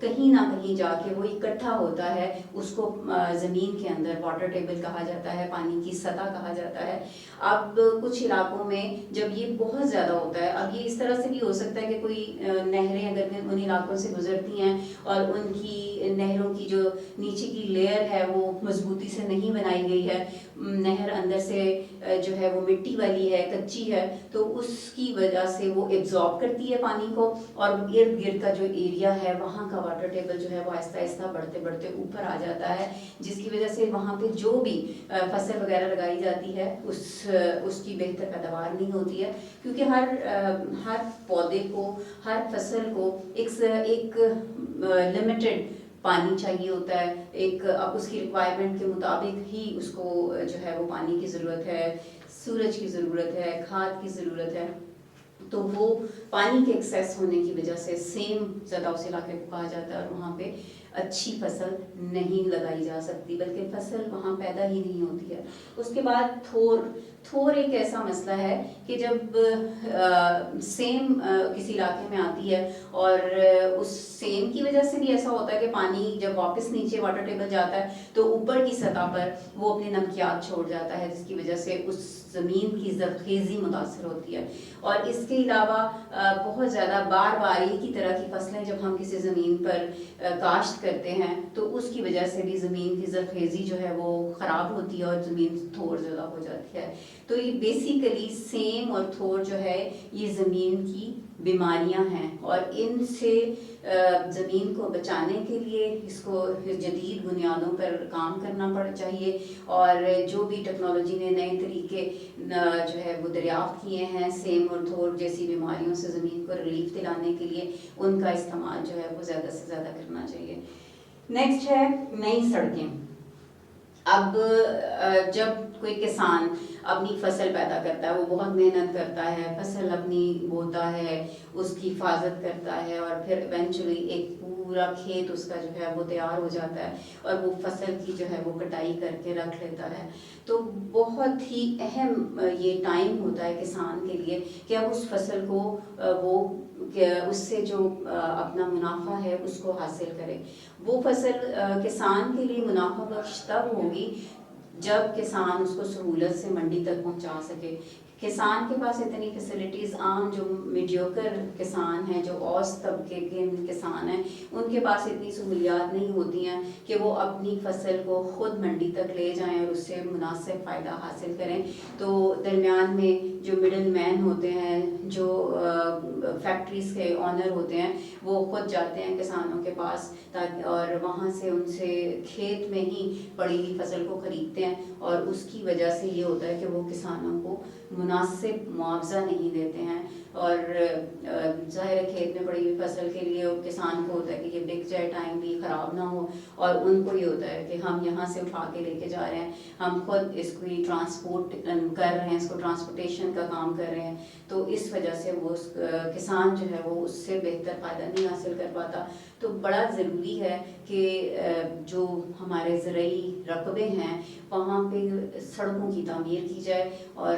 کہیں نہ کہیں جا کے وہ اکٹھا ہوتا ہے، اس کو زمین کے اندر واٹر ٹیبل کہا جاتا ہے، پانی کی سطح کہا جاتا ہے۔ اب کچھ علاقوں میں جب یہ بہت زیادہ ہوتا ہے، اب یہ اس طرح سے بھی ہو سکتا ہے کہ کوئی نہریں اگر ان علاقوں سے گزرتی ہیں اور ان کی نہروں کی جو نیچے کی لیئر ہے وہ مضبوطی سے نہیں بنائی گئی ہے، نہر اندر سے جو ہے وہ مٹی والی ہے، کچی ہے، تو اس کی وجہ سے وہ ایبزارب کرتی ہے پانی کو، اور ارد گرد کا جو ایریا ہے وہاں کا واٹر ٹیبل جو ہے وہ آہستہ آہستہ بڑھتے بڑھتے اوپر آ جاتا ہے، جس کی وجہ سے وہاں پہ جو بھی فصل وغیرہ لگائی جاتی ہے اس کی بہتر پیداوار نہیں ہوتی ہے، کیونکہ ہر پودے کو، ہر فصل کو ایک لمیٹڈ پانی چاہیے ہوتا ہے، ایک اب اس کی ریکوائرمنٹ کے مطابق ہی اس کو جو ہے وہ پانی کی ضرورت ہے، سورج کی ضرورت ہے، کھاد کی ضرورت ہے، تو وہ پانی کے ایکسیس ہونے کی وجہ سے سیم زیادہ اس علاقے کو کہا جاتا ہے، اور وہاں پہ اچھی فصل نہیں لگائی جا سکتی، بلکہ فصل وہاں پیدا ہی نہیں ہوتی ہے۔ اس کے بعد تھور ایک ایسا مسئلہ ہے کہ جب سیم کسی علاقے میں آتی ہے اور اس سیم کی وجہ سے بھی ایسا ہوتا ہے کہ پانی جب واپس نیچے واٹر ٹیبل جاتا ہے تو اوپر کی سطح پر وہ اپنے نمکیات چھوڑ جاتا ہے، جس کی وجہ سے اس زمین کی زرخیزی متاثر ہوتی ہے۔ اور اس کے علاوہ بہت زیادہ بار بار ایک ہی طرح کی فصلیں جب ہم کسی زمین پر کاشت کرتے ہیں تو اس کی وجہ سے بھی زمین کی زرخیزی جو ہے وہ خراب ہوتی ہے اور زمین تھوڑ زیادہ ہو جاتی ہے۔ تو یہ بیسیکلی سیم اور تھوڑ جو ہے یہ زمین کی بیماریاں ہیں، اور ان سے زمین کو بچانے کے لیے اس کو جدید بنیادوں پر کام کرنا چاہیے، اور جو بھی ٹیکنالوجی نے نئے طریقے جو ہے وہ دریافت کیے ہیں سیم اور تھوڑ جیسی بیماریوں سے زمین کو ریلیف دلانے کے لیے، ان کا استعمال جو ہے وہ زیادہ سے زیادہ کرنا چاہیے۔ نیکسٹ ہے نئی سڑکیں۔ اب جب کوئی کسان اپنی فصل پیدا کرتا ہے، وہ بہت محنت کرتا ہے، فصل اپنی بوتا ہے، اس کی حفاظت کرتا ہے، اور پھر ایونچولی ایک پورا کھیت اس کا جو ہے وہ تیار ہو جاتا ہے، اور وہ فصل کی جو ہے وہ کٹائی کر کے رکھ لیتا ہے، تو بہت ہی اہم یہ ٹائم ہوتا ہے کسان کے لیے کہ اب اس فصل کو وہ اس سے جو اپنا منافع ہے اس کو حاصل کرے۔ وہ فصل کسان کے لیے منافع بخش تب ہوگی جب کسان اس کو سہولت سے منڈی تک پہنچا سکے۔ کسان کے پاس اتنی فیسلٹیز، عام جو میڈیوکر کسان ہیں، جو اوسط طبقے کے کسان ہیں، ان کے پاس اتنی سہولیات نہیں ہوتی ہیں کہ وہ اپنی فصل کو خود منڈی تک لے جائیں اور اس سے مناسب فائدہ حاصل کریں۔ تو درمیان میں جو مڈل مین ہوتے ہیں، جو فیکٹریز کے آنر ہوتے ہیں، وہ خود جاتے ہیں کسانوں کے پاس اور وہاں سے ان سے کھیت میں ہی پڑی ہوئی فصل کو خریدتے ہیں، اور اس کی وجہ سے یہ ہوتا ہے کہ وہ کسانوں کو مناسب معاوضہ نہیں دیتے ہیں، اور ظاہر کھیت میں پڑی ہوئی فصل کے لیے کسان کو ہوتا ہے کہ یہ بک جائے، ٹائم بھی خراب نہ ہو، اور ان کو یہ ہوتا ہے کہ ہم یہاں سے اٹھا کے لے کے جا رہے ہیں، ہم خود اس کو ٹرانسپورٹ کر رہے ہیں، اس کو ٹرانسپورٹیشن کا کام کر رہے ہیں، تو اس وجہ سے وہ کسان جو ہے وہ اس سے بہتر فائدہ نہیں حاصل کر پاتا۔ تو بڑا ضروری ہے کہ جو ہمارے زرعی رقبے ہیں وہاں پہ سڑکوں کی تعمیر کی جائے، اور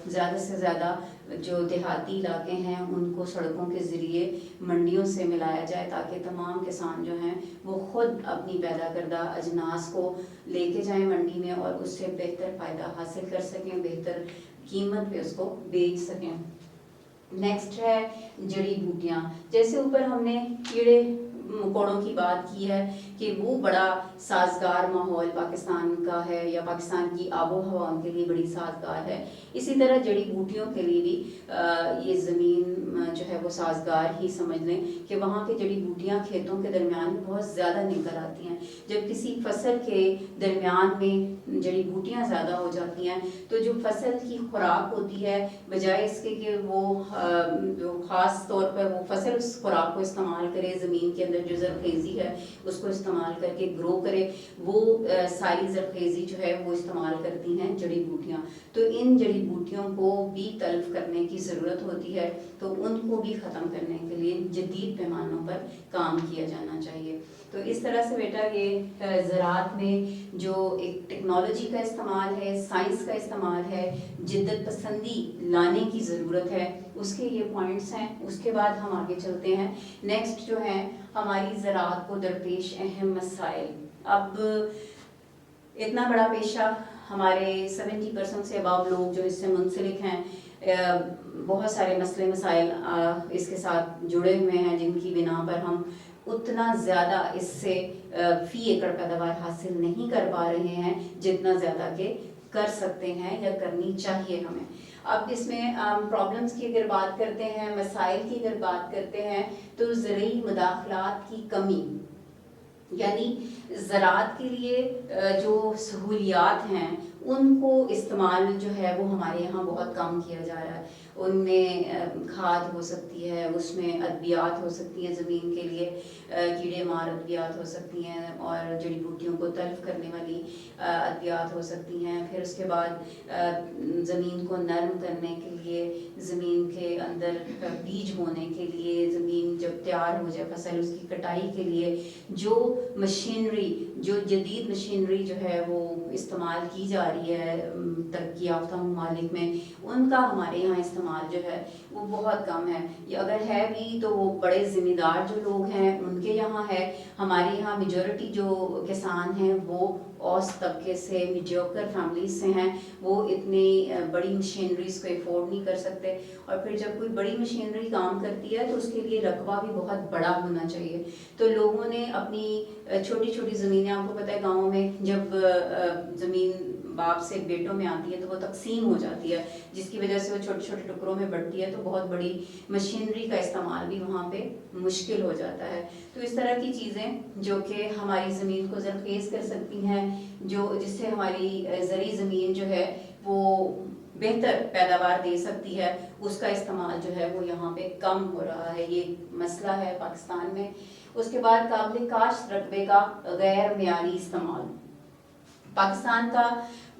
زیادہ سے زیادہ جو دیہاتی علاقے ہیں ان کو سڑکوں کے ذریعے منڈیوں سے ملایا جائے، تاکہ تمام کسان جو ہیں وہ خود اپنی پیدا کردہ اجناس کو لے کے جائیں منڈی میں، اور اس سے بہتر فائدہ حاصل کر سکیں، بہتر قیمت پہ اس کو بیچ سکیں۔ نیکسٹ ہے جڑی بوٹیاں۔ جیسے اوپر ہم نے کیڑے مکوڑوں کی بات کی ہے کہ وہ بڑا سازگار ماحول پاکستان کا ہے، یا پاکستان کی آب و ہوا ان کے لیے بڑی سازگار ہے، اسی طرح جڑی بوٹیوں کے لیے بھی یہ زمین جو ہے وہ سازگار ہی سمجھ لیں کہ وہاں پہ جڑی بوٹیاں کھیتوں کے درمیان بہت زیادہ نکل آتی ہیں۔ جب کسی فصل کے درمیان میں جڑی بوٹیاں زیادہ ہو جاتی ہیں تو جو فصل کی خوراک ہوتی ہے، بجائے اس کے کہ وہ جو خاص طور پر وہ فصل اس خوراک کو استعمال کرے، زمین کے اندر جو زرخیزی ہے اس کو استعمال کر کے گرو کرے، وہ ساری زرخیزی جو ہے وہ استعمال کرتی ہیں جڑی بوٹیاں۔ تو ان جڑی بوٹیوں کو بھی تلف کرنے کی ضرورت ہوتی ہے، تو ان کو بھی ختم کرنے کے لیے جدید پیمانوں پر کام کیا جانا چاہیے۔ تو اس طرح سے بیٹا یہ زراعت میں جو ایک ٹیکنالوجی کا استعمال ہے، سائنس کا استعمال ہے، جدت پسندی لانے کی ضرورت ہے، اس کے یہ پوائنٹس ہیں۔ اس کے بعد ہم آگے چلتے ہیں۔ نیکسٹ جو ہے ہمارے ہماری زراعت کو درپیش اہم مسائل. اب اتنا بڑا پیشہ ہمارے 70% سے اباؤ لوگ جو اس سے منسلک ہیں, بہت سارے مسئلے مسائل اس کے ساتھ جڑے ہوئے ہیں, جن کی بنا پر ہم اتنا زیادہ اس سے فی ایکڑ پیداوار حاصل نہیں کر پا رہے ہیں جتنا زیادہ کہ کر سکتے ہیں یا کرنی چاہیے ہمیں. اب اس میں پرابلمس کی اگر بات کرتے ہیں, مسائل کی اگر بات کرتے ہیں, تو زرعی مداخلات کی کمی, یعنی زراعت کے لیے جو سہولیات ہیں ان کو استعمال جو ہے وہ ہمارے یہاں بہت کم کیا جا رہا ہے. ان میں کھاد ہو سکتی ہے, اس میں ادویات ہو سکتی ہیں زمین کے لیے, کیڑے مار ادویات ہو سکتی ہیں, اور جڑی بوٹیوں کو تلف کرنے والی ادویات ہو سکتی ہیں. پھر اس کے بعد زمین کو نرم کرنے کے لیے, زمین کے اندر بیج بونے کے لیے, زمین جب تیار ہو جائے فصل اس کی کٹائی کے لیے جو مشینری, جو جدید مشینری جو ہے وہ استعمال کی جا رہی ہے ترقی یافتہ ممالک میں, ان کا ہمارے یہاں استعمال جو ہے وہ بہت کم ہے. یا اگر ہے بھی تو وہ بڑے ذمہ دار جو لوگ ہیں ان کے یہاں ہے. ہمارے یہاں میجورٹی جو کسان ہیں وہ اوسط طبقے سے, میڈیوکر فیملیز سے ہیں, وہ اتنی بڑی مشینریز کو افورڈ نہیں کر سکتے. اور پھر جب کوئی بڑی مشینری کام کرتی ہے تو اس کے لیے رقبہ بھی بہت بڑا ہونا چاہیے. تو لوگوں نے اپنی چھوٹی چھوٹی زمینیں, آپ کو پتہ ہے گاؤں میں جب زمین باپ سے بیٹوں میں آتی ہے تو وہ تقسیم ہو جاتی ہے, جس کی وجہ سے وہ چھوٹے چھوٹے ٹکڑوں میں بڑھتی ہے, تو بہت بڑی مشینری کا استعمال بھی وہاں پہ مشکل ہو جاتا ہے. تو اس طرح کی چیزیں جو کہ ہماری زمین کو زرخیز کر سکتی ہیں, جس سے ہماری زرعی زمین جو ہے وہ بہتر پیداوار دے سکتی ہے, اس کا استعمال جو ہے وہ یہاں پہ کم ہو رہا ہے. یہ مسئلہ ہے پاکستان میں. اس کے بعد قابل کاشت رقبے کا غیر معیاری استعمال. پاکستان کا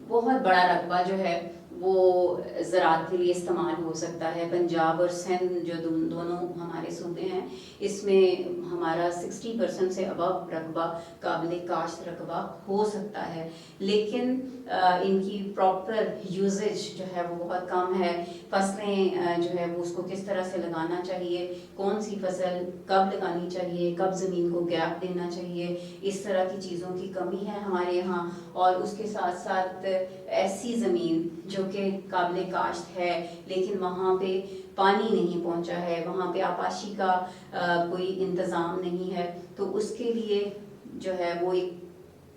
بہت بڑا رقبہ جو ہے وہ زراعت کے لیے استعمال ہو سکتا ہے. پنجاب اور سندھ جو دونوں ہمارے صوبے ہیں, اس میں ہمارا 60% سے ابو رقبہ قابل کاشت رقبہ ہو سکتا ہے, لیکن ان کی پراپر یوزیج جو ہے وہ بہت کم ہے. فصلیں جو ہے وہ اس کو کس طرح سے لگانا چاہیے, کون سی فصل کب لگانی چاہیے, کب زمین کو گیپ دینا چاہیے, اس طرح کی چیزوں کی کمی ہے ہمارے یہاں. اور اس کے ساتھ ساتھ ایسی زمین جو کہ قابل کاشت ہے لیکن وہاں پہ پانی نہیں پہنچا ہے, وہاں پہ آبپاشی کا کوئی انتظام نہیں ہے, تو اس کے لیے جو ہے وہ ایک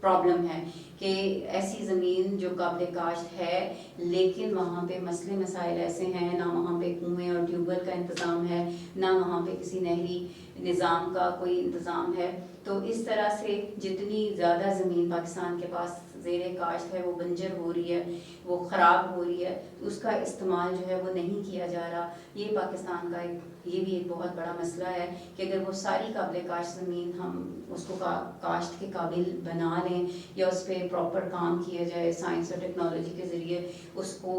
پرابلم ہے کہ ایسی زمین جو قابل کاشت ہے لیکن وہاں پہ مسئلے مسائل ایسے ہیں, نہ وہاں پہ کنویں اور ٹیوب ویل کا انتظام ہے, نہ وہاں پہ کسی نہری نظام کا کوئی انتظام ہے. تو اس طرح سے جتنی زیادہ زمین پاکستان کے پاس زیر کاشت ہے وہ بنجر ہو رہی ہے, وہ خراب ہو رہی ہے, تو اس کا استعمال جو ہے وہ نہیں کیا جا رہا. یہ پاکستان کا یہ بھی ایک بہت بڑا مسئلہ ہے کہ اگر وہ ساری قابل کاشت زمین ہم اس کو کاشت کے قابل بنا لیں یا اس پہ پراپر کام کیا جائے, سائنس اور ٹیکنالوجی کے ذریعے اس کو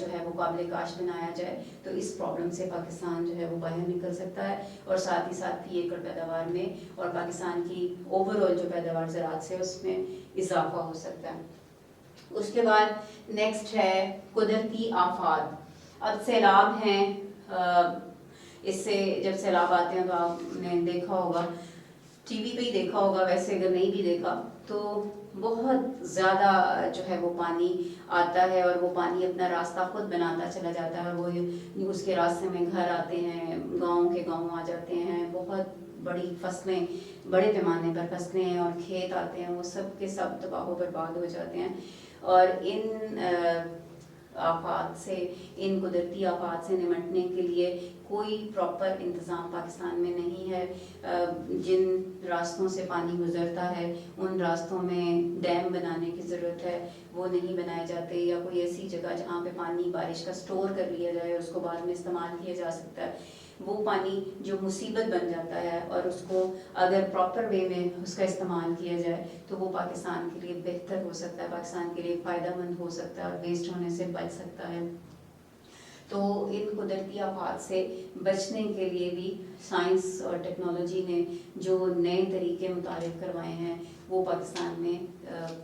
جو ہے وہ قابل کاشت بنایا جائے, تو اس پرابلم سے پاکستان جو ہے وہ باہر نکل سکتا ہے, اور ساتھ ہی ساتھ فی ایکڑ پیداوار میں اور پاکستان کی اوور آل جو پیداوار زراعت سے اس میں اضافہ ہو سکتا ہے. اس کے بعد نیکسٹ ہے قدرتی آفات. اب سیلاب ہیں, اس سے جب سیلاب آتے ہیں تو آپ نے دیکھا ہوگا, ٹی وی پہ ہی دیکھا ہوگا, ویسے اگر نہیں بھی دیکھا تو بہت زیادہ جو ہے وہ پانی آتا ہے, اور وہ پانی اپنا راستہ خود بناتا چلا جاتا ہے, اور وہ اس کے راستے میں گھر آتے ہیں, گاؤں کے گاؤں آ جاتے ہیں, بہت بڑی فصلیں, بڑے پیمانے پر فصلیں اور کھیت آتے ہیں, وہ سب کے سب تباہ و برباد ہو جاتے ہیں. اور ان آفات سے, ان قدرتی آفات سے نمٹنے کے لیے کوئی پراپر انتظام پاکستان میں نہیں ہے. جن راستوں سے پانی گزرتا ہے ان راستوں میں ڈیم بنانے کی ضرورت ہے, وہ نہیں بنائے جاتے, یا کوئی ایسی جگہ جہاں پہ پانی بارش کا سٹور کر لیا جائے اور اس کو بعد میں استعمال کیا جا سکتا ہے. وہ پانی جو مصیبت بن جاتا ہے, اور اس کو اگر پراپر وے میں اس کا استعمال کیا جائے تو وہ پاکستان کے لیے بہتر ہو سکتا ہے, پاکستان کے لیے فائدہ مند ہو سکتا ہے, اور ویسٹ ہونے سے بچ سکتا ہے. تو ان قدرتی آفات سے بچنے کے لیے بھی سائنس اور ٹیکنالوجی نے جو نئے طریقے متعارف کروائے ہیں وہ پاکستان میں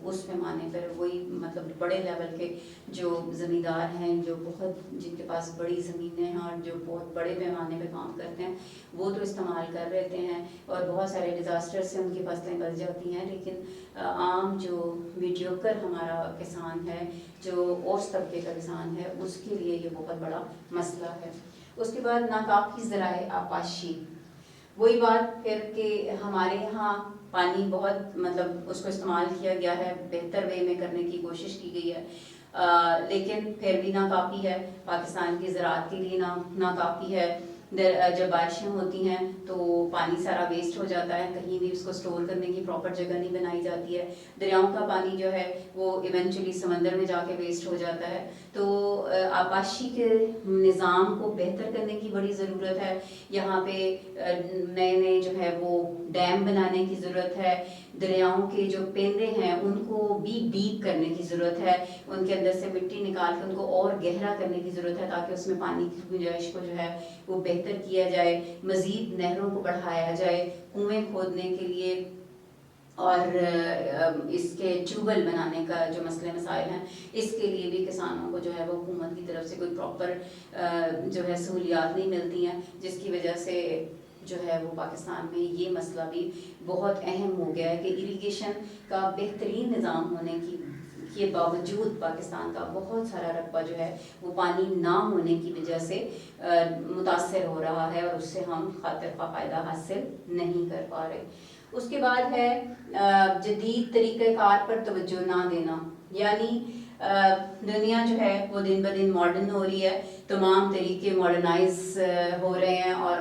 اس پیمانے پر وہی مطلب بڑے لیول کے جو زمیندار ہیں، جو بہت جن کے پاس بڑی زمینیں ہیں اور جو بہت بڑے پیمانے پہ کام کرتے ہیں، وہ تو استعمال کر رہتے ہیں اور بہت سارے ڈیزاسٹر سے ان کی فصلیں بچ جاتی ہیں. لیکن عام جو میڈیوکر ہمارا کسان ہے، جو اوسط طبقے کا کسان ہے، اس کے لیے یہ بہت بڑا مسئلہ ہے. اس کے بعد ناکافی ذرائع آبپاشی. وہی بات پھر کہ ہمارے یہاں پانی بہت مطلب اس کو استعمال کیا گیا ہے، بہتر وے میں کرنے کی کوشش کی گئی ہے، لیکن پھر بھی ناکافی ہے. پاکستان کی زراعت کے لیے ناکافی ہے. جب بارشیں ہوتی ہیں تو پانی سارا ویسٹ ہو جاتا ہے، کہیں بھی اس کو سٹور کرنے کی پراپر جگہ نہیں بنائی جاتی ہے. دریاؤں کا پانی جو ہے وہ ایونچولی سمندر میں جا کے ویسٹ ہو جاتا ہے. تو آبپاشی کے نظام کو بہتر کرنے کی بڑی ضرورت ہے. یہاں پہ نئے نئے جو ہے وہ ڈیم بنانے کی ضرورت ہے. دریاؤں کے جو پیندے ہیں ان کو بھی ڈیپ کرنے کی ضرورت ہے، ان کے اندر سے مٹی نکال کے ان کو اور گہرا کرنے کی ضرورت ہے تاکہ اس میں پانی کی گنجائش کو جو ہے وہ بہتر کیا جائے. مزید نہروں کو بڑھایا جائے، کنویں کھودنے کے لیے اور اس کے ٹیوبویل بنانے کا جو مسئلے مسائل ہیں، اس کے لیے بھی کسانوں کو جو ہے وہ حکومت کی طرف سے کوئی پراپر جو ہے سہولیات نہیں ملتی ہیں، جس کی وجہ سے جو ہے وہ پاکستان میں یہ مسئلہ بھی بہت اہم ہو گیا ہے کہ اریگیشن کا بہترین نظام ہونے کے باوجود پاکستان کا بہت سارا رقبہ جو ہے وہ پانی نہ ہونے کی وجہ سے متاثر ہو رہا ہے اور اس سے ہم خاطر خواہ فائدہ حاصل نہیں کر پا رہے. اس کے بعد ہے جدید طریقہ کار پر توجہ نہ دینا. یعنی دنیا جو ہے وہ دن بدن ماڈرن ہو رہی ہے، تمام طریقے ماڈرنائز ہو رہے ہیں اور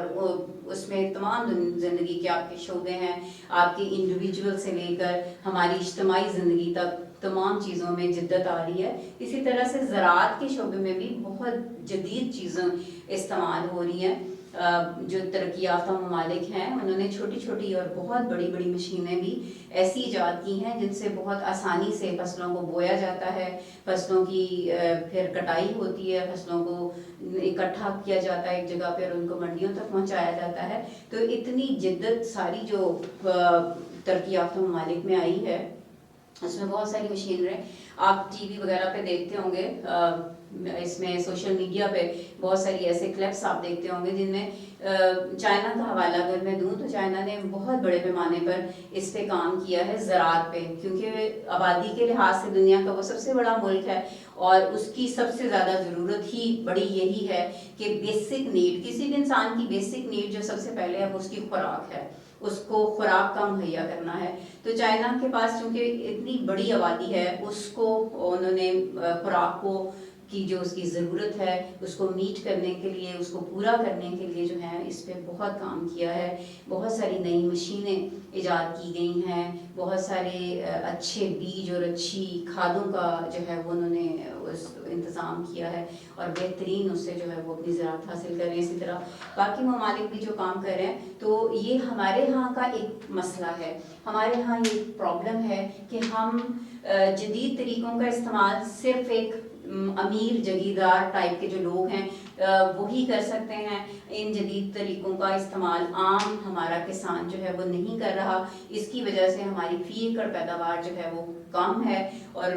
اس میں تمام زندگی کے آپ کے شعبے ہیں، آپ کے انڈیویجول سے لے کر ہماری اجتماعی زندگی تک تمام چیزوں میں جدت آ رہی ہے. اسی طرح سے زراعت کے شعبے میں بھی بہت جدید چیزیں استعمال ہو رہی ہیں. جو ترقی یافتہ ممالک ہیں انہوں نے چھوٹی چھوٹی اور بہت بڑی بڑی مشینیں بھی ایسی ایجاد کی ہیں جن سے بہت آسانی سے فصلوں کو بویا جاتا ہے، فصلوں کی پھر کٹائی ہوتی ہے، فصلوں کو اکٹھا کیا جاتا ہے ایک جگہ پہ اور ان کو منڈیوں تک پہنچایا جاتا ہے. تو اتنی جدت ساری جو ترقی یافتہ ممالک میں آئی ہے، اس میں بہت ساری مشینری آپ ٹی وی وغیرہ پہ دیکھتے ہوں گے، اس میں سوشل میڈیا پہ بہت ساری ایسے کلپس آپ دیکھتے ہوں گے جن میں چائنا کا حوالہ اگر میں دوں تو چائنا نے بہت بڑے پیمانے پر اس پہ کام کیا ہے، زراعت پہ، کیونکہ آبادی کے لحاظ سے دنیا کا وہ سب سے بڑا ملک ہے اور اس کی سب سے زیادہ ضرورت ہی بڑی یہی ہے کہ بیسک نیڈ، کسی بھی انسان کی بیسک نیڈ جو سب سے پہلے ہے وہ اس کی خوراک ہے، اس کو خوراک کا مہیا کرنا ہے. تو چائنا کے پاس چونکہ اتنی بڑی آبادی ہے، اس کو انہوں نے خوراک کو کی جو اس کی ضرورت ہے اس کو میٹ کرنے کے لیے، اس کو پورا کرنے کے لیے جو ہے اس پہ بہت کام کیا ہے. بہت ساری نئی مشینیں ایجاد کی گئی ہیں، بہت سارے اچھے بیج اور اچھی کھادوں کا جو ہے وہ انہوں نے انتظام کیا ہے اور بہترین اس سے جو ہے وہ اپنی زراعت حاصل کر رہے ہیں. اسی طرح باقی ممالک بھی جو کام کر رہے ہیں. تو یہ ہمارے ہاں کا ایک مسئلہ ہے، ہمارے ہاں یہ پرابلم ہے کہ ہم جدید طریقوں کا استعمال صرف ایک امیر جگیردار ٹائپ کے جو لوگ ہیں وہی کر سکتے ہیں. ان جدید طریقوں کا استعمال عام ہمارا کسان جو ہے وہ نہیں کر رہا. اس کی وجہ سے ہماری فی ایکڑ پیداوار جو ہے وہ کم ہے اور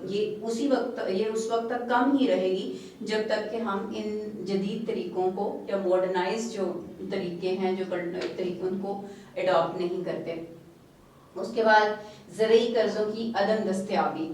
یہ اس وقت تک کم ہی رہے گی جب تک کہ ہم ان جدید طریقوں کو یا ماڈرنائز جو طریقے ہیں جو طریقے ان کو اڈاپٹ نہیں کرتے. اس کے بعد زرعی قرضوں کی عدم دستیابی.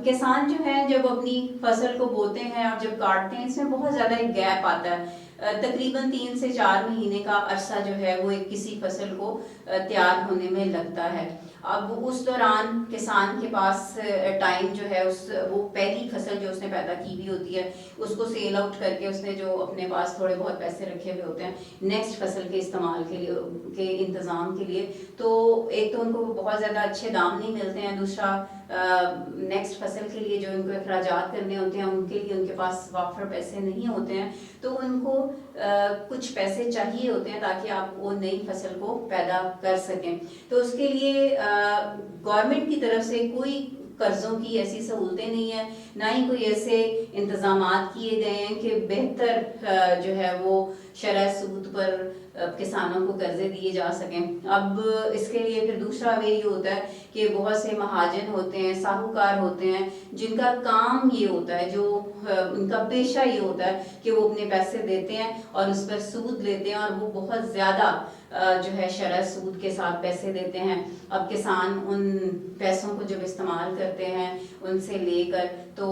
کسان جو ہیں جب اپنی فصل کو بوتے ہیں اور جب کاٹتے ہیں اس میں بہت زیادہ ایک گیپ آتا ہے، تقریباً 3 سے 4 مہینے کا عرصہ جو ہے وہ ایک کسی فصل کو تیار ہونے میں لگتا ہے. اب اس دوران کسان کے پاس ٹائم جو ہے وہ پہلی فصل جو اس نے پیدا کی ہوئی ہوتی ہے اس کو سیل آؤٹ کر کے اس نے جو اپنے پاس تھوڑے بہت پیسے رکھے ہوئے ہوتے ہیں نیکسٹ فصل کے استعمال کے انتظام کے لیے، تو ایک تو ان کو بہت زیادہ اچھے دام نہیں ملتے ہیں، دوسرا نیکسٹ فصل کے لیے جو ان کو اخراجات کرنے ہوتے ہیں ان کے لیے ان کے پاس وافر پیسے نہیں ہوتے ہیں. تو ان کو کچھ پیسے چاہیے ہوتے ہیں تاکہ آپ وہ نئی فصل کو پیدا کر سکیں. تو اس کے لیے گورنمنٹ کی طرف سے کوئی قرضوں کی ایسی سہولتیں نہیں ہیں، نہ ہی کوئی ایسے انتظامات کیے گئے ہیں کہ بہتر جو ہے وہ شرح سود پر کسانوں کو قرضے دیے جا سکیں۔ اب اس کے لیے پھر دوسرا وے یہ ہوتا ہے کہ بہت سے مہاجن ہوتے ہیں، ساہوکار ہوتے ہیں، جن کا کام یہ ہوتا ہے، جو ان کا پیشہ یہ ہوتا ہے کہ وہ اپنے پیسے دیتے ہیں اور اس پر سود لیتے ہیں، اور وہ بہت زیادہ جو ہے شرح سود کے ساتھ پیسے دیتے ہیں۔ اب کسان ان پیسوں کو جب استعمال کرتے ہیں ان سے لے کر، تو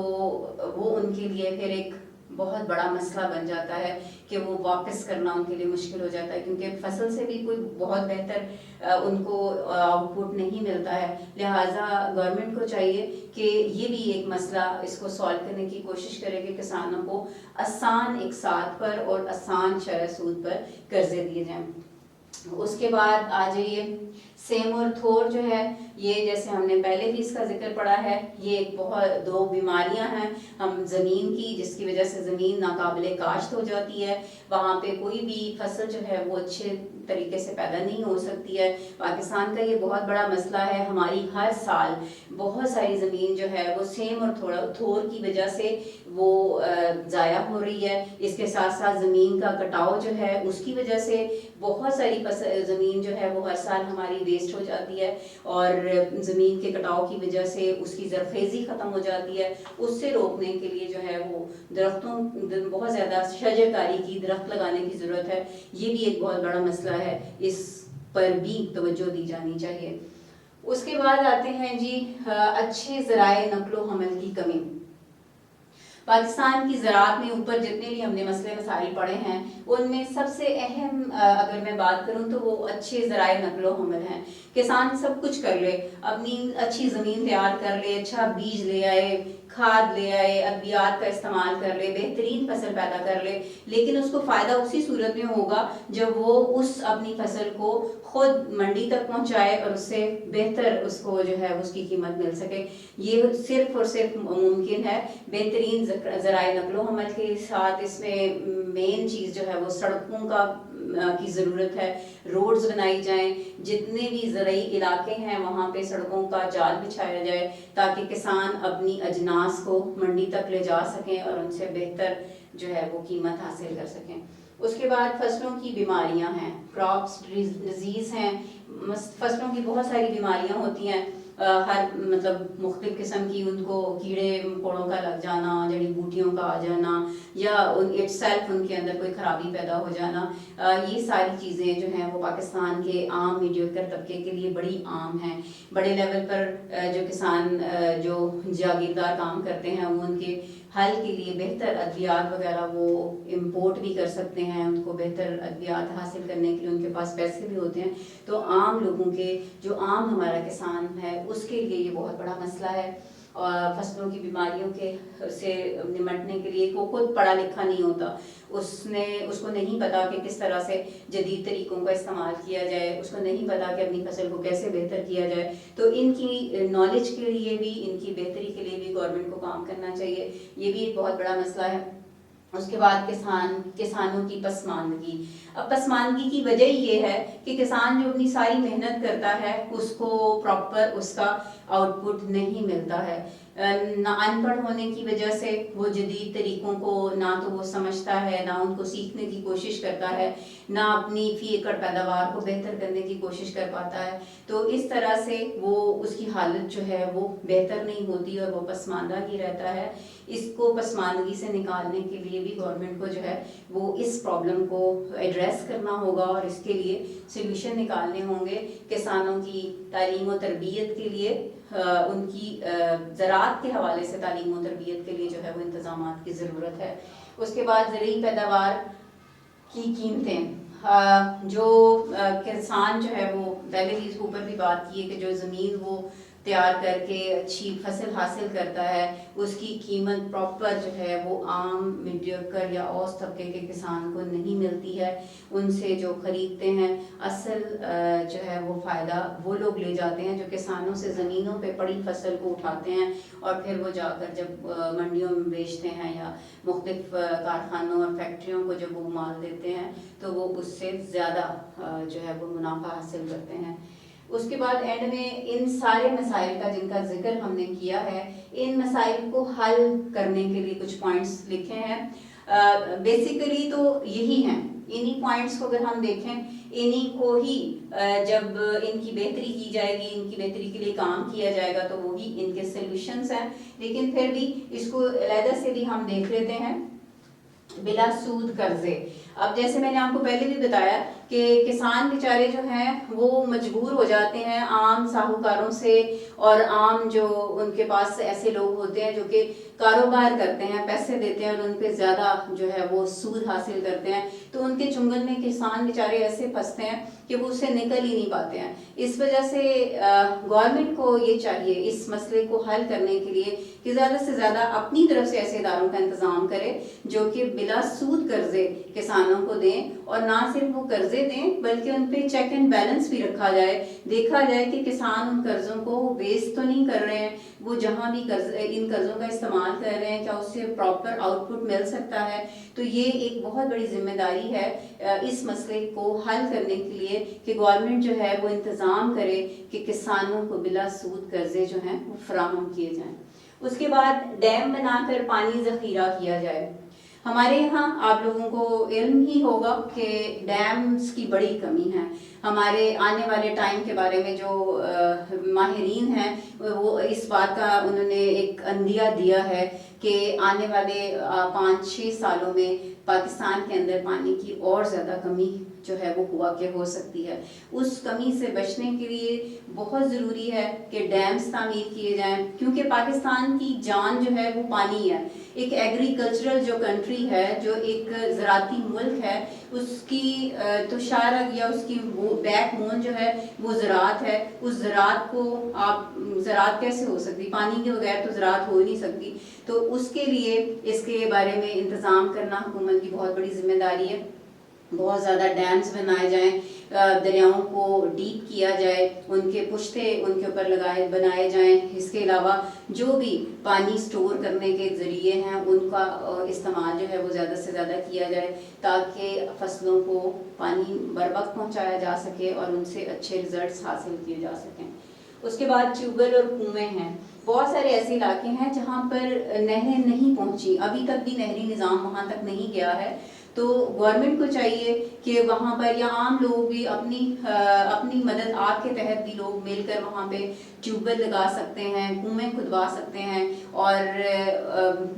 وہ ان کے لیے پھر ایک بہت بڑا مسئلہ بن جاتا ہے کہ وہ واپس کرنا ان کے لیے مشکل ہو جاتا ہے، کیونکہ فصل سے بھی کوئی بہت بہتر ان کو آؤٹ پٹ نہیں ملتا ہے۔ لہٰذا گورنمنٹ کو چاہیے کہ یہ بھی ایک مسئلہ اس کو سالو کرنے کی کوشش کرے کہ کسانوں کو آسان اقساط پر اور آسان شرح سود پر قرضے دیے جائیں۔ اس کے بعد آ جائیے سیم اور تھور جو ہے، یہ جیسے ہم نے پہلے بھی اس کا ذکر پڑا ہے، یہ ایک بہت دو بیماریاں ہیں ہم زمین کی، جس کی وجہ سے زمین ناقابل کاشت ہو جاتی ہے، وہاں پہ کوئی بھی فصل جو ہے وہ اچھے طریقے سے پیدا نہیں ہو سکتی ہے۔ پاکستان کا یہ بہت بڑا مسئلہ ہے، ہماری ہر سال بہت ساری زمین جو ہے وہ سیم اور تھور کی وجہ سے وہ ضائع ہو رہی ہے۔ اس کے ساتھ ساتھ زمین کا کٹاؤ جو ہے اس کی وجہ سے بہت ساری زمین جو ہے وہ ہر سال ہماری ویسٹ ہو جاتی ہے، اور زمین کے کٹاؤ کی وجہ سے اس کی زرخیزی ختم ہو جاتی ہے۔ اس سے روکنے کے لیے جو ہے وہ درختوں بہت زیادہ شجر کاری کی، درخت لگانے کی ضرورت ہے۔ یہ بھی ایک بہت بڑا مسئلہ ہے، اس پر بھی توجہ دی جانی چاہیے۔ اس کے بعد آتے ہیں جی اچھے ذرائع نقل و حمل کی کمی۔ پاکستان کی زراعت میں اوپر جتنے بھی ہم نے مسئلے مسائل پڑھے ہیں، ان میں سب سے اہم اگر میں بات کروں تو وہ اچھے ذرائع نقل و حمل ہیں۔ کسان سب کچھ کر لے، اپنی اچھی زمین تیار کر لے، اچھا بیج لے آئے، کھاد لے آئے، ادویات کا استعمال کر لے، بہترین فصل پیدا کر لے، لیکن اس کو فائدہ اسی صورت میں ہوگا جب وہ اس اپنی فصل کو خود منڈی تک پہنچائے اور اس سے بہتر اس کو جو ہے اس کی قیمت مل سکے۔ یہ صرف اور صرف ممکن ہے بہترین ذرائع نقل و حمل کے ساتھ۔ اس میں مین چیز جو ہے وہ سڑکوں کی ضرورت ہے، روڈز بنائی جائیں، جتنے بھی زرعی علاقے ہیں وہاں پہ سڑکوں کا جال بچھایا جائے تاکہ کسان اپنی اجناس کو منڈی تک لے جا سکیں اور ان سے بہتر جو ہے وہ قیمت حاصل کر سکیں۔ اس کے بعد فصلوں کی بیماریاں ہیں، کراپس ڈیزیز ہیں، فصلوں کی بہت ساری بیماریاں ہوتی ہیں، ہر مطلب مختلف قسم کی، ان کو کیڑے مکوڑوں کا لگ جانا، جڑی بوٹیوں کا آ جانا، یا اٹ سیلف ان کے اندر کوئی خرابی پیدا ہو جانا، یہ ساری چیزیں جو ہیں وہ پاکستان کے عام میڈیوکر طبقے کے لیے بڑی عام ہیں۔ بڑے لیول پر جو کسان جو جاگیردار کام کرتے ہیں وہ ان کے حل کے لیے بہتر ادویات وغیرہ وہ امپورٹ بھی کر سکتے ہیں، ان کو بہتر ادویات حاصل کرنے کے لیے ان کے پاس پیسے بھی ہوتے ہیں۔ تو عام لوگوں کے، جو عام ہمارا کسان ہے، اس کے لیے یہ بہت بڑا مسئلہ ہے۔ اور فصلوں کی بیماریوں کے سے نمٹنے کے لیے وہ خود پڑھا لکھا نہیں ہوتا، اس کو نہیں پتا کہ کس طرح سے جدید طریقوں کا استعمال کیا جائے، اس کو نہیں پتا کہ اپنی فصل کو کیسے بہتر کیا جائے۔ تو ان کی نالج کے لیے بھی، ان کی بہتری کے لیے بھی گورنمنٹ کو کام کرنا چاہیے، یہ بھی ایک بہت بڑا مسئلہ ہے۔ اس کے بعد کسانوں کی پسماندگی۔ اب پسماندگی کی وجہ یہ ہے کہ کسان جو اپنی ساری محنت کرتا ہے اس کو پراپر اس کا آؤٹ پٹ نہیں ملتا ہے۔ نہ ان پڑھ ہونے کی وجہ سے وہ جدید طریقوں کو نہ تو وہ سمجھتا ہے، نہ ان کو سیکھنے کی کوشش کرتا ہے، نہ اپنی فی ایکڑ پیداوار کو بہتر کرنے کی کوشش کر پاتا ہے۔ تو اس طرح سے وہ اس کی حالت جو ہے وہ بہتر نہیں ہوتی اور وہ پسماندہ ہی رہتا ہے۔ اس کو پسماندگی سے نکالنے کے لیے بھی گورنمنٹ کو جو ہے وہ اس پرابلم کو ایڈریس کرنا ہوگا اور اس کے لیے سلیوشن نکالنے ہوں گے۔ کسانوں کی تعلیم و تربیت کے لیے، ان کی زراعت کے حوالے سے تعلیم و تربیت کے لیے جو ہے وہ انتظامات کی ضرورت ہے۔ اس کے بعد زرعی پیداوار کی قیمتیں، جو کسان جو ہے وہ پہلے بھی اس کے اوپر بھی بات کی ہے کہ جو زمین وہ تیار کر کے اچھی فصل حاصل کرتا ہے اس کی قیمت پراپر جو ہے وہ عام میڈیوکر یا اوسط طبقے کے کسان کو نہیں ملتی ہے۔ ان سے جو خریدتے ہیں اصل جو ہے وہ فائدہ وہ لوگ لے جاتے ہیں جو کسانوں سے زمینوں پہ پڑی فصل کو اٹھاتے ہیں اور پھر وہ جا کر جب منڈیوں میں بیچتے ہیں یا مختلف کارخانوں اور فیکٹریوں کو جب وہ مال دیتے ہیں تو وہ اس سے زیادہ جو ہے وہ منافع حاصل کرتے ہیں۔ اس کے بعد اینڈ میں ان سارے مسائل کا جن کا ذکر ہم نے کیا ہے، ان مسائل کو حل کرنے کے لیے کچھ پوائنٹس لکھے ہیں. بیسیکلی تو یہی ہیں، انہی پوائنٹس کو اگر ہم دیکھیں، انہی کو ہی جب ان کی بہتری کی جائے گی، ان کی بہتری کے لیے کام کیا جائے گا تو وہی ان کے سلوشنس ہیں. لیکن پھر بھی اس کو علیحدہ سے بھی ہم دیکھ لیتے ہیں. بلا سود قرضے. اب جیسے میں نے آپ کو پہلے بھی بتایا کہ کسان بیچارے جو ہیں وہ مجبور ہو جاتے ہیں عام ساہوکاروں سے، اور عام جو ان کے پاس ایسے لوگ ہوتے ہیں جو کہ کاروبار کرتے ہیں، پیسے دیتے ہیں اور ان پہ زیادہ جو ہے وہ سود حاصل کرتے ہیں، تو ان کے چنگل میں کسان بیچارے ایسے پھنستے ہیں کہ وہ اسے نکل ہی نہیں پاتے ہیں. اس وجہ سے گورنمنٹ کو یہ چاہیے اس مسئلے کو حل کرنے کے لیے کہ زیادہ سے زیادہ اپنی طرف سے ایسے اداروں کا انتظام کرے جو کہ بلا سود قرضے کسانوں کو دیں، اور نہ صرف وہ قرضے دیں بلکہ ان پہ چیک اینڈ بیلنس بھی رکھا جائے، دیکھا جائے کہ کسان ان قرضوں کو ویسٹ تو نہیں کر رہے ہیں، وہ جہاں بھی ان قرضوں کا استعمال کر رہے ہیں کیا اس سے پراپر آؤٹ پٹ مل سکتا ہے. تو یہ ایک بہت بڑی ذمہ داری ہے اس مسئلے کو حل کرنے کے لیے کہ گورنمنٹ جو ہے وہ انتظام کرے کہ کسانوں کو بلا سود قرضے جو ہیں وہ فراہم کیے جائیں. اس کے بعد ڈیم بنا کر پانی ذخیرہ کیا جائے. ہمارے یہاں آپ لوگوں کو علم ہی ہوگا کہ ڈیمز کی بڑی کمی ہے. ہمارے آنے والے ٹائم کے بارے میں جو ماہرین ہیں وہ اس بات کا انہوں نے ایک اندیہ دیا ہے کہ آنے والے 5-6 سالوں میں پاکستان کے اندر پانی کی اور زیادہ کمی جو ہے وہ واقع ہو سکتی ہے. اس کمی سے بچنے کے لیے بہت ضروری ہے کہ ڈیمز تعمیر کیے جائیں، کیونکہ پاکستان کی جان جو ہے وہ پانی ہے. ایک ایگریکلچرل جو کنٹری ہے، جو ایک زراعتی ملک ہے، اس کی تو شارک یا اس کی بیک بون جو ہے وہ زراعت ہے. اس زراعت کو زراعت کیسے ہو سکتی؟ پانی کے بغیر تو زراعت ہو ہی نہیں سکتی. تو اس کے لیے اس کے بارے میں انتظام کرنا حکومت کی بہت بڑی ذمہ داری ہے. بہت زیادہ ڈیمز بنائے جائیں، دریاؤں کو ڈیپ کیا جائے، ان کے پشتے ان کے اوپر بنائے جائیں. اس کے علاوہ جو بھی پانی سٹور کرنے کے ذریعے ہیں ان کا استعمال جو ہے وہ زیادہ سے زیادہ کیا جائے تاکہ فصلوں کو پانی بر وقت پہنچایا جا سکے اور ان سے اچھے رزلٹس حاصل کیے جا سکیں. اس کے بعد ٹیوب ویل اور کنویں ہیں. بہت سارے ایسے علاقے ہیں جہاں پر نہریں نہیں پہنچی، ابھی تک بھی نہری نظام وہاں تک نہیں گیا ہے. تو گورنمنٹ کو چاہیے کہ وہاں پر یا عام لوگ بھی اپنی مدد آپ کے تحت بھی لوگ مل کر وہاں پہ ٹیوب ویل لگا سکتے ہیں، کنویں کھدوا سکتے ہیں، اور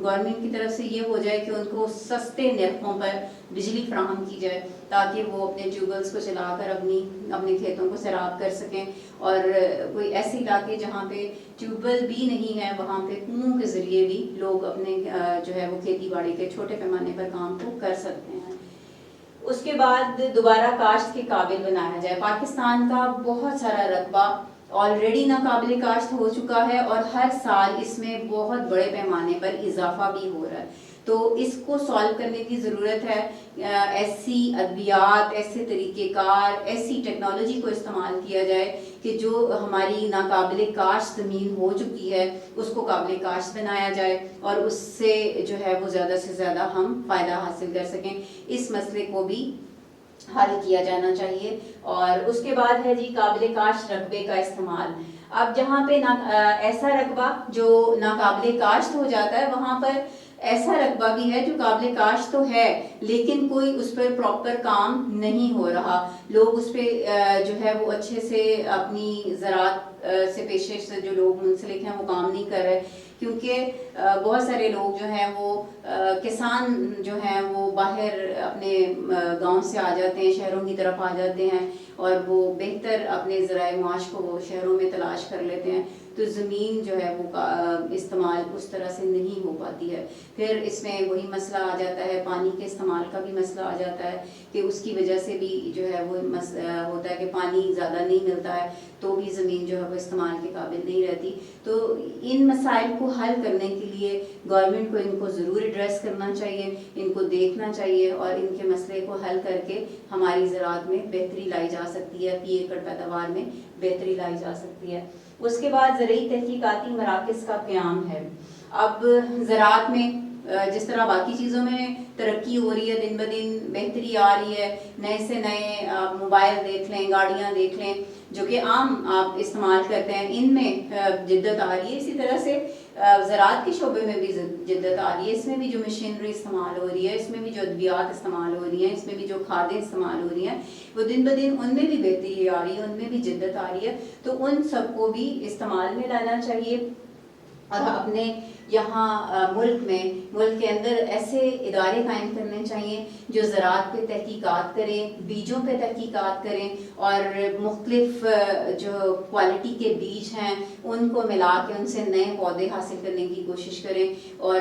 گورنمنٹ کی طرف سے یہ ہو جائے کہ ان کو سستے نرخوں پر بجلی فراہم کی جائے تاکہ وہ اپنے ٹیوب ویلس کو چلا کر اپنے کھیتوں کو سیراب کر سکیں. اور کوئی ایسے علاقے جہاں پہ ٹیوب ویل بھی نہیں ہے وہاں پہ کنووں کے ذریعے بھی لوگ اپنے جو ہے وہ کھیتی باڑی کے چھوٹے پیمانے پر کام کو کر سکتے ہیں. اس کے بعد دوبارہ کاشت کے قابل بنایا جائے. پاکستان کا بہت سارا رقبہ آلریڈی ناقابل کاشت ہو چکا ہے اور ہر سال اس میں بہت بڑے پیمانے پر اضافہ بھی ہو رہا ہے. تو اس کو سالو کرنے کی ضرورت ہے. ایسی ادویات، ایسے طریقہ کار، ایسی ٹیکنالوجی کو استعمال کیا جائے کہ جو ہماری ناقابل کاشت زمین ہو چکی ہے اس کو قابل کاشت بنایا جائے اور اس سے جو ہے وہ زیادہ سے زیادہ ہم فائدہ حاصل کر سکیں. اس مسئلے کو بھی حل کیا جانا چاہیے. اور اس کے بعد ہے جی قابل کاشت رقبے کا استعمال. اب جہاں پہ ایسا رقبہ جو ناقابل کاشت ہو جاتا ہے وہاں پر ایسا رقبہ بھی ہے جو قابل کاشت تو ہے لیکن کوئی اس پر پراپر کام نہیں ہو رہا. لوگ اس پہ جو ہے وہ اچھے سے اپنی زراعت سے پیشے سے جو لوگ منسلک ہیں وہ کام نہیں کر رہے، کیونکہ بہت سارے لوگ جو ہیں وہ کسان جو ہیں وہ باہر اپنے گاؤں سے آ جاتے ہیں، شہروں کی طرف آ جاتے ہیں اور وہ بہتر اپنے ذرائع معاش کو وہ شہروں میں تلاش کر لیتے ہیں. تو زمین جو ہے وہ استعمال اس طرح سے نہیں ہو پاتی ہے. پھر اس میں وہی مسئلہ آ جاتا ہے، پانی کے استعمال کا بھی مسئلہ آ جاتا ہے کہ اس کی وجہ سے بھی جو ہے وہ ہوتا ہے کہ پانی زیادہ نہیں ملتا ہے تو بھی زمین جو ہے وہ استعمال کے قابل نہیں رہتی. تو ان مسائل کو حل کرنے کے لیے گورنمنٹ کو ان کو ضرور ایڈریس کرنا چاہیے، ان کو دیکھنا چاہیے اور ان کے مسئلے کو حل کر کے ہماری زراعت میں بہتری لائی جا سکتی ہے، فی ایکڑ پیداوار میں بہتری لائی جا سکتی ہے. اس کے بعد زرعی تحقیقاتی مراکز کا قیام ہے. اب زراعت میں جس طرح باقی چیزوں میں ترقی ہو رہی ہے، دن بدن بہتری آ رہی ہے، نئے سے نئے موبائل دیکھ لیں، گاڑیاں دیکھ لیں، جو کہ عام آپ استعمال کرتے ہیں ان میں جدت آ رہی ہے. اسی طرح سے زراعت کے شعبے میں بھی جدت آ رہی ہے. اس میں بھی جو مشینری استعمال ہو رہی ہے, اس میں بھی جو ادویات استعمال ہو رہی ہیں, اس میں بھی جو کھادیں استعمال ہو رہی ہیں, وہ دن بدن ان میں بھی بہتری آ رہی ہے, ان میں بھی جدت آ رہی ہے. تو ان سب کو بھی استعمال میں لانا چاہیے. اور اپنے یہاں ملک کے اندر ایسے ادارے قائم کرنے چاہیے جو زراعت پہ تحقیقات کریں, بیجوں پہ تحقیقات کریں, اور مختلف جو کوالٹی کے بیج ہیں ان کو ملا کے ان سے نئے پودے حاصل کرنے کی کوشش کریں, اور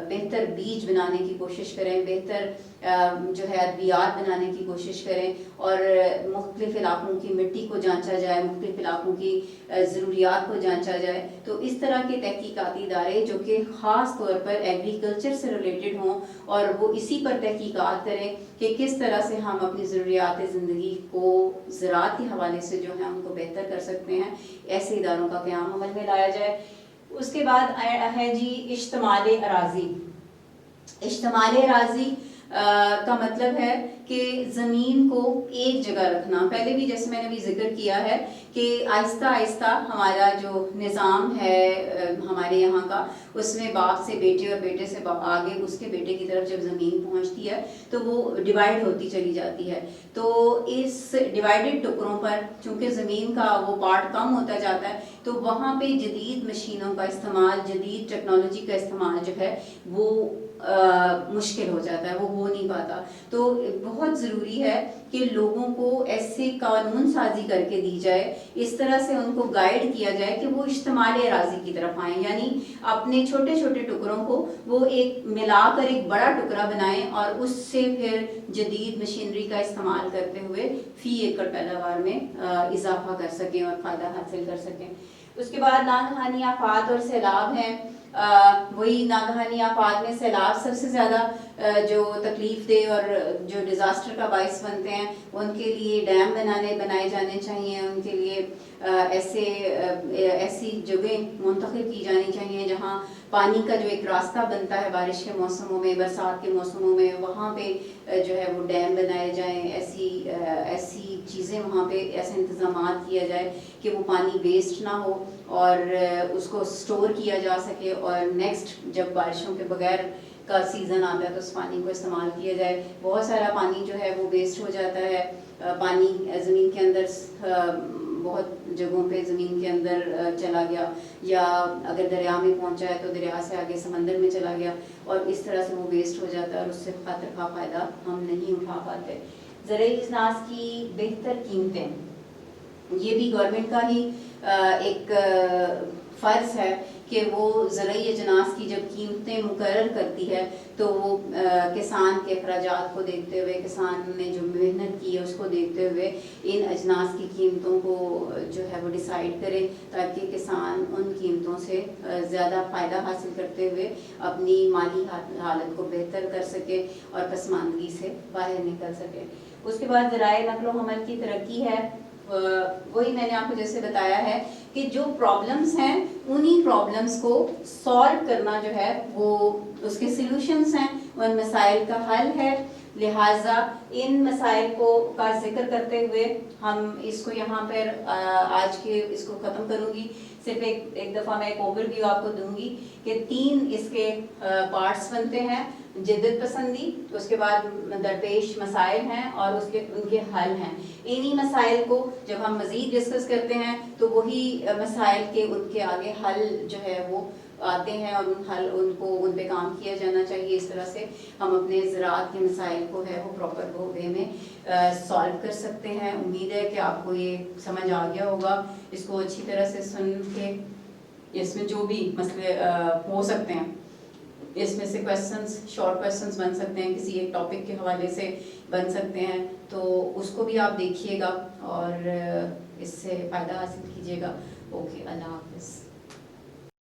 بہتر بیج بنانے کی کوشش کریں, بہتر جو ہے ادویات بنانے کی کوشش کریں, اور مختلف علاقوں کی مٹی کو جانچا جائے, مختلف علاقوں کی ضروریات کو جانچا جائے. تو اس طرح کے تحقیقاتی ادارے جو کہ خاص طور پر ایگریکلچر سے ریلیٹڈ ہوں اور وہ اسی پر تحقیقات کریں کہ کس طرح سے ہم اپنی ضروریات زندگی کو زراعت کے حوالے سے جو ہے ان کو بہتر کر سکتے ہیں, ایسے اداروں کا قیام عمل میں لایا جائے. اس کے بعد ہے جی اشتمال اراضی. اشتمال اراضی کا مطلب ہے کہ زمین کو ایک جگہ رکھنا. پہلے بھی جیسے میں نے بھی ذکر کیا ہے کہ آہستہ آہستہ ہمارا جو نظام ہے ہمارے یہاں کا, اس میں باپ سے بیٹے اور بیٹے سے آگے اس کے بیٹے کی طرف جب زمین پہنچتی ہے تو وہ ڈیوائڈ ہوتی چلی جاتی ہے. تو اس ڈیوائڈڈ ٹکڑوں پر چونکہ زمین کا وہ پارٹ کم ہوتا جاتا ہے, تو وہاں پہ جدید مشینوں کا استعمال, جدید ٹیکنالوجی کا استعمال جو ہے وہ مشکل ہو جاتا ہے, وہ ہو نہیں پاتا. تو بہت ضروری ہے کہ لوگوں کو ایسے قانون سازی کر کے دی جائے, اس طرح سے ان کو گائیڈ کیا جائے کہ وہ اشتمال اراضی کی طرف آئیں, یعنی اپنے چھوٹے چھوٹے ٹکڑوں کو وہ ایک ملا کر ایک بڑا ٹکڑا بنائیں اور اس سے پھر جدید مشینری کا استعمال کرتے ہوئے فی ایکڑ پیداوار میں اضافہ کر سکیں اور فائدہ حاصل کر سکیں. اس کے بعد ناگہانی آفات اور سیلاب ہیں. وہی ناگہانی آفات میں سیلاب سب سے زیادہ جو تکلیف دہ اور جو ڈیزاسٹر کا باعث بنتے ہیں, ان کے لیے ڈیم بنائے جانے چاہیے, ان کے لیے ایسی جگہیں منتخب کی جانی چاہیے جہاں پانی کا جو ایک راستہ بنتا ہے بارش کے موسموں میں, برسات کے موسموں میں, وہاں پہ جو ہے وہ ڈیم بنائے جائیں. ایسی چیزیں وہاں پہ, ایسے انتظامات کیا جائے کہ وہ پانی ویسٹ نہ ہو اور اس کو اسٹور کیا جا سکے, اور نیکسٹ جب بارشوں کے بغیر کا سیزن آتا ہے تو اس پانی کو استعمال کیا جائے. بہت سارا پانی جو ہے وہ ویسٹ ہو جاتا ہے. پانی زمین کے اندر بہت جگہوں پہ زمین کے اندر چلا گیا, یا اگر دریا میں پہنچا ہے تو دریا سے آگے سمندر میں چلا گیا, اور اس طرح سے وہ ویسٹ ہو جاتا ہے اور اس سے خاطر خواہ فائدہ ہم نہیں اٹھا پاتے. زرعی اجناس کی بہتر قیمتیں, یہ بھی گورنمنٹ کا ہی ایک فرض ہے کہ وہ زرعی اجناس کی جب قیمتیں مقرر کرتی ہے تو وہ کسان کے اخراجات کو دیکھتے ہوئے, کسان نے جو محنت کی ہے اس کو دیکھتے ہوئے ان اجناس کی قیمتوں کو جو ہے وہ ڈیسائیڈ کرے, تاکہ کسان ان قیمتوں سے زیادہ فائدہ حاصل کرتے ہوئے اپنی مالی حالت کو بہتر کر سکے اور پسماندگی سے باہر نکل سکے. اس کے بعد ذرائع نقل و حمل کی ترقی ہے. وہی میں نے آپ کو جیسے بتایا ہے کہ جو پرابلمس ہیں انہی پرابلمس کو سالو کرنا جو ہے وہ اس کے سلوشنس ہیں, ان مسائل کا حل ہے. لہٰذا ان مسائل کا ذکر کرتے ہوئے ہم اس کو یہاں پر آج کے اس کو ختم کروں گی. صرف ایک دفعہ میں ایک اوور ویو آپ کو دوں گی کہ 3 اس کے پارٹس بنتے ہیں. جدت پسندی, اس کے بعد درپیش مسائل ہیں اور ان کے حل ہیں. انہی مسائل کو جب ہم مزید ڈسکس کرتے ہیں تو وہی مسائل کے ان کے آگے حل جو ہے وہ آتے ہیں, اور ان پہ کام کیا جانا چاہیے. اس طرح سے ہم اپنے زراعت کے مسائل کو ہے وہ پراپر وے میں سالو کر سکتے ہیں. امید ہے کہ آپ کو یہ سمجھ آ گیا ہوگا. اس کو اچھی طرح سے سن کے اس میں جو بھی مسئلے ہو سکتے ہیں, اس میں سے کویسچنس, شارٹ کویسچنس بن سکتے ہیں, کسی ایک ٹاپک کے حوالے سے بن سکتے ہیں, تو اس کو بھی آپ دیکھیے گا اور اس سے فائدہ حاصل کیجیے گا. اوکے, اللہ حافظ.